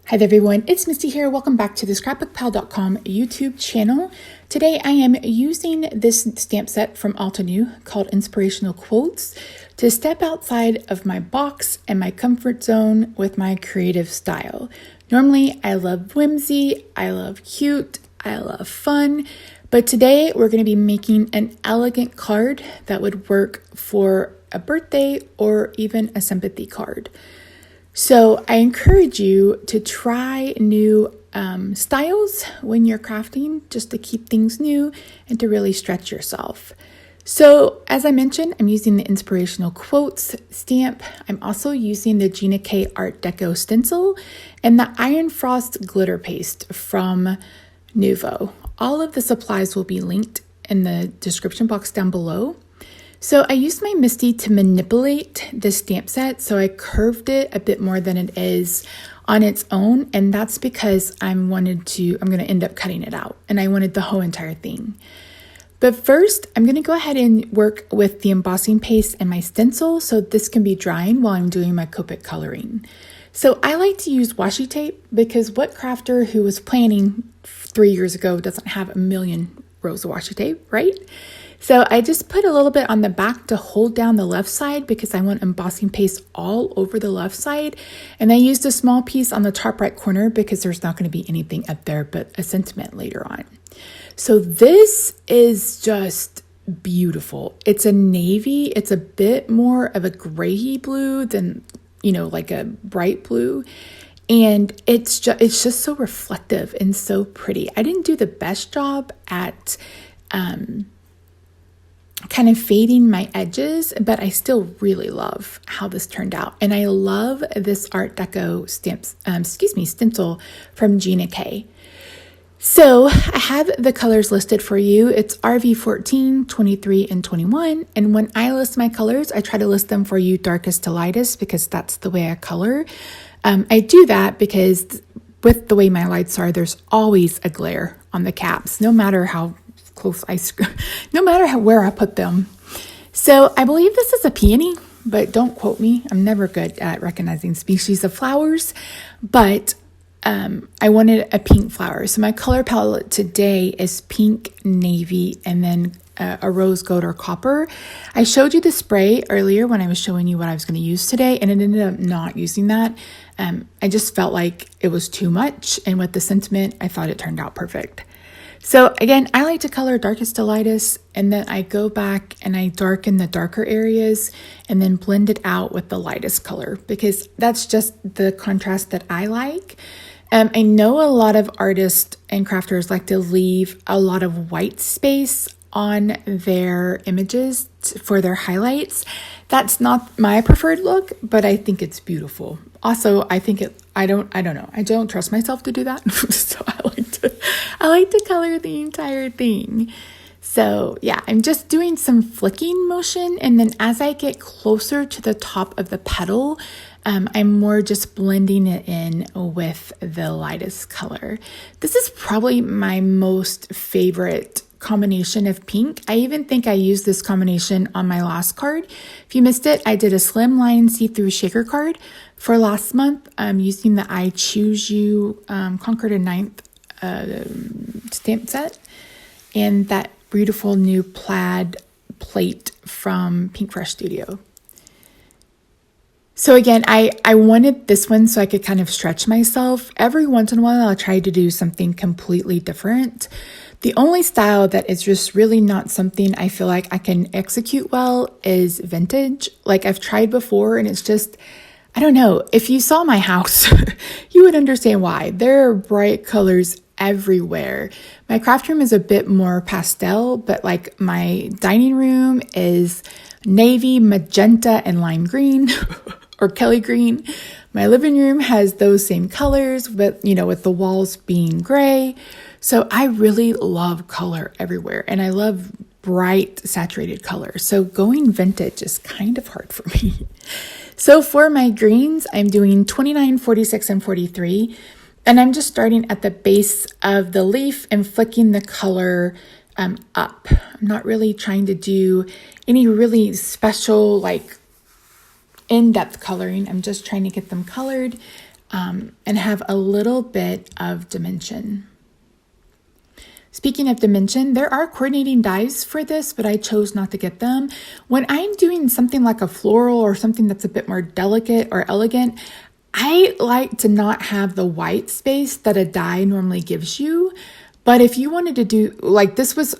Hi there everyone, it's Misty here. Welcome back to the ScrapbookPal.com YouTube channel. Today I am using this stamp set from Altenew called Inspirational Quotes to step outside of my box and my comfort zone with my creative style. Normally I love whimsy, I love cute, I love fun, but today we're going to be making an elegant card that would work for a birthday or even a sympathy card. So I encourage you to try new styles when you're crafting, just to keep things new and to really stretch yourself. So as I mentioned, I'm using the Inspirational Quotes stamp. I'm also using the Gina Art Deco Stencil and the Iron Frost glitter paste from Nuvo. All of the supplies will be linked in the description box down below. So I used my MISTI to manipulate this stamp set, so I curved it a bit more than it is on its own, and that's because I'm going to end up cutting it out, and I wanted the whole entire thing. But first, I'm going to go ahead and work with the embossing paste and my stencil, so this can be drying while I'm doing my Copic coloring. So I like to use washi tape because what crafter who was planning 3 years ago doesn't have a million rows of washi tape, right? So I just put a little bit on the back to hold down the left side because I want embossing paste all over the left side. And I used a small piece on the top right corner because there's not going to be anything up there but a sentiment later on. So this is just beautiful. It's a navy. It's a bit more of a grayy blue than, like a bright blue. And it's just so reflective and so pretty. I didn't do the best job at kind of fading my edges, but I still really love how this turned out. And I love this Art Deco stencil from Gina K. So I have the colors listed for you. It's RV14, 23, and 21. And when I list my colors, I try to list them for you darkest to lightest because that's the way I color. I do that because with the way my lights are, there's always a glare on the caps, no matter how close no matter where I put them. So I believe this is a peony, but don't quote me. I'm never good at recognizing species of flowers, but I wanted a pink flower. So my color palette today is pink, navy, and then a rose gold or copper. I showed you the spray earlier when I was showing you what I was going to use today, and I ended up not using that. I just felt like it was too much, and with the sentiment, I thought it turned out perfect. So again, I like to color darkest to lightest, and then I go back and I darken the darker areas and then blend it out with the lightest color because that's just the contrast that I like. I know a lot of artists and crafters like to leave a lot of white space on their images for their highlights. That's not my preferred look, but I think it's beautiful. Also, I think I don't know. I don't trust myself to do that. So I like to color the entire thing. So yeah, I'm just doing some flicking motion. And then as I get closer to the top of the petal, I'm more just blending it in with the lightest color. This is probably my most favorite combination of pink. I even think I used this combination on my last card. If you missed it, I did a slimline see-through shaker card for last month using the I Choose You Conquered a Ninth stamp set and that beautiful new plaid plate from Pink Fresh Studio. So again, I wanted this one so I could kind of stretch myself. Every once in a while, I'll try to do something completely different. The only style that is just really not something I feel like I can execute well is vintage. Like I've tried before and it's just, I don't know. If you saw my house, you would understand why. There are bright colors everywhere. My craft room is a bit more pastel, but like my dining room is navy, magenta, and lime green or Kelly green. My living room has those same colors, but with the walls being gray. So I really love color everywhere and I love bright saturated color. So going vintage is kind of hard for me. So for my greens, I'm doing 29, 46, and 43. And I'm just starting at the base of the leaf and flicking the color up. I'm not really trying to do any really special, like in-depth coloring. I'm just trying to get them colored and have a little bit of dimension. Speaking of dimension, there are coordinating dies for this, but I chose not to get them. When I'm doing something like a floral or something that's a bit more delicate or elegant, I like to not have the white space that a die normally gives you. But if you wanted to do, like this was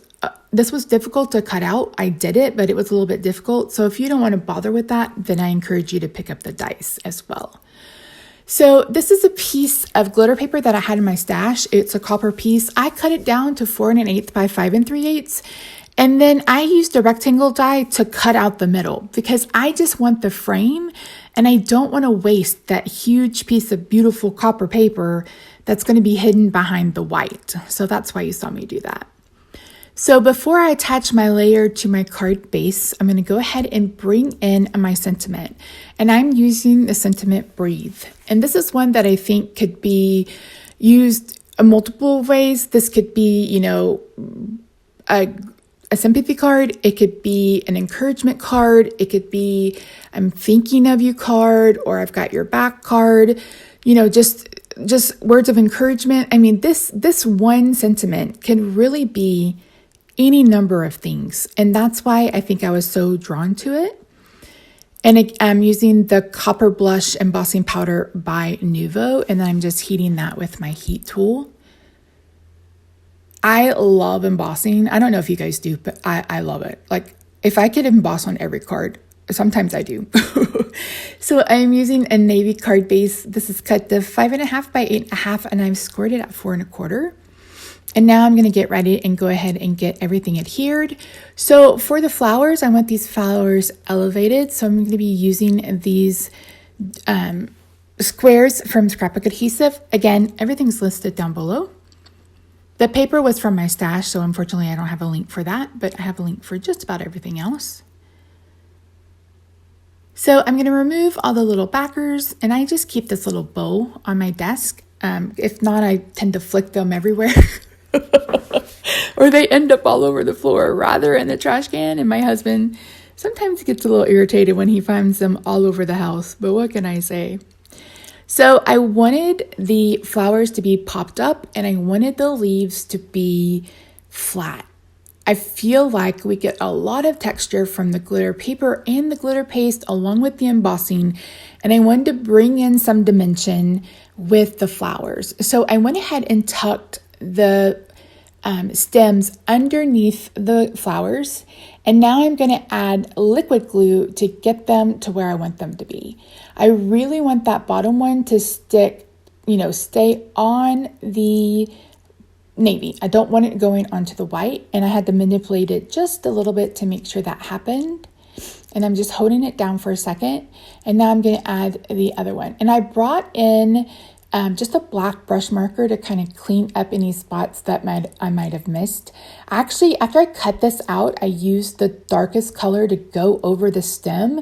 difficult to cut out. I did it, but it was a little bit difficult. So if you don't want to bother with that, then I encourage you to pick up the dies as well. So this is a piece of glitter paper that I had in my stash. It's a copper piece. I cut it down to 4 1/8 by 5 3/8. And then I used a rectangle die to cut out the middle because I just want the frame and I don't want to waste that huge piece of beautiful copper paper that's going to be hidden behind the white. So that's why you saw me do that. So before I attach my layer to my card base, I'm going to go ahead and bring in my sentiment. And I'm using the sentiment Breathe. And this is one that I think could be used in multiple ways. This could be, a sympathy card. It could be an encouragement card. It could be I'm thinking of you card, or I've got your back card. Just words of encouragement. I mean, this one sentiment can really be any number of things. And that's why I think I was so drawn to it. And I'm using the Copper Blush Embossing Powder by Nuvo. And then I'm just heating that with my heat tool. I love embossing. I don't know if you guys do, but I love it. Like if I could emboss on every card, sometimes I do. So I'm using a navy card base. This is cut to 5 1/2 by 8 1/2, and I've scored it at 4 1/4. And now I'm going to get ready and go ahead and get everything adhered. So for the flowers, I want these flowers elevated. So I'm going to be using these squares from Scrapbook Adhesive. Again, everything's listed down below. The paper was from my stash, so unfortunately I don't have a link for that, but I have a link for just about everything else. So I'm going to remove all the little backers, and I just keep this little bow on my desk. If not, I tend to flick them everywhere. Or they end up all over the floor, rather in the trash can. And my husband sometimes gets a little irritated when he finds them all over the house. But what can I say? So I wanted the flowers to be popped up and I wanted the leaves to be flat. I feel like we get a lot of texture from the glitter paper and the glitter paste along with the embossing. And I wanted to bring in some dimension with the flowers. So I went ahead and tucked the stems underneath the flowers. And now I'm going to add liquid glue to get them to where I want them to be. I really want that bottom one to stick, stay on the navy. I don't want it going onto the white, and I had to manipulate it just a little bit to make sure that happened. And I'm just holding it down for a second. And now I'm going to add the other one. And I brought in just a black brush marker to kind of clean up any spots that I might have missed. Actually, after I cut this out, I used the darkest color to go over the stem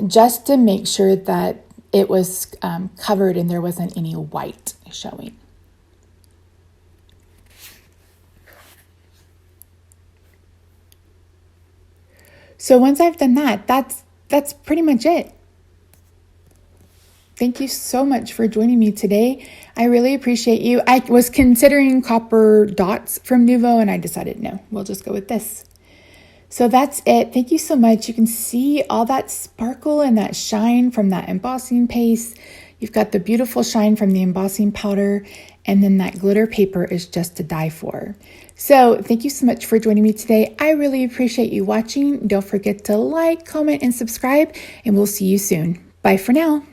just to make sure that it was covered and there wasn't any white showing. So once I've done that, that's pretty much it. Thank you so much for joining me today. I really appreciate you. I was considering copper dots from Nuvo and I decided no, we'll just go with this. So that's it. Thank you so much. You can see all that sparkle and that shine from that embossing paste. You've got the beautiful shine from the embossing powder, and then that glitter paper is just to die for. So thank you so much for joining me today. I really appreciate you watching. Don't forget to like, comment, and subscribe, and we'll see you soon. Bye for now.